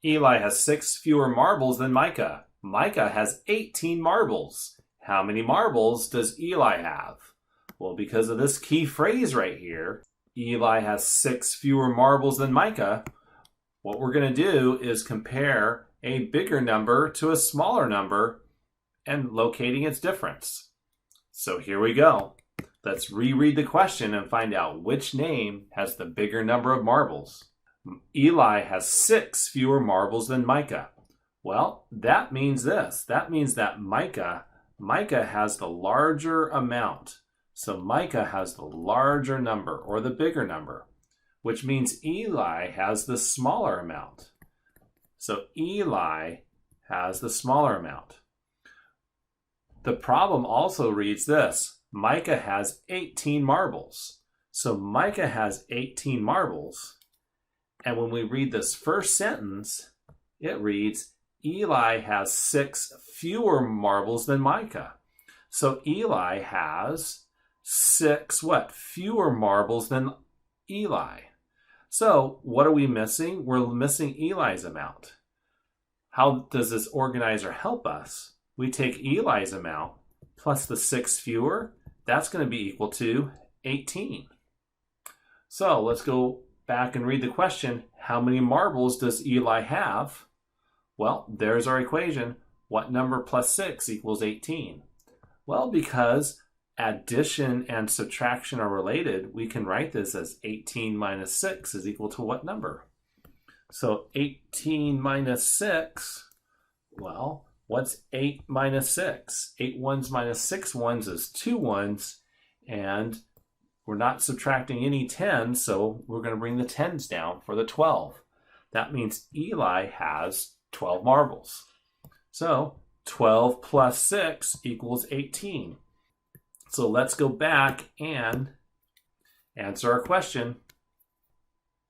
Eli has 6 fewer marbles than Micah. Micah has 18 marbles. How many marbles does Eli have? Well, because of this key phrase right here, Eli has 6 fewer marbles than Micah. What we're going to do is compare a bigger number to a smaller number and locating its difference. So here we go. Let's reread the question and find out which name has the bigger number of marbles. Eli has 6 fewer marbles than Micah. Well, that means this. That means that Micah has the larger amount. So Micah has the larger number or the bigger number, which means Eli has the smaller amount. So Eli has the smaller amount. The problem also reads this. Micah has 18 marbles. So Micah has 18 marbles. And when we read this first sentence, it reads, Eli has 6 fewer marbles than Micah. So Eli has 6 fewer marbles than Eli. So what are we missing? We're missing Eli's amount. How does this organizer help us? We take Eli's amount plus the 6 fewer. That's going to be equal to 18. So let's go back and read the question. How many marbles does Eli have? Well, there's our equation. What number plus 6 equals 18? Well, because addition and subtraction are related, we can write this as 18 minus 6 is equal to what number? So 18 minus 6, well, what's 8 minus 6? 8 ones minus 6 ones is 2 ones, and we're not subtracting any 10s, so we're going to bring the 10s down for the 12. That means Eli has 12 marbles. So 12 plus 6 equals 18. So let's go back and answer our question.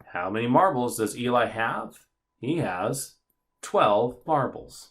How many marbles does Eli have? He has 12 marbles.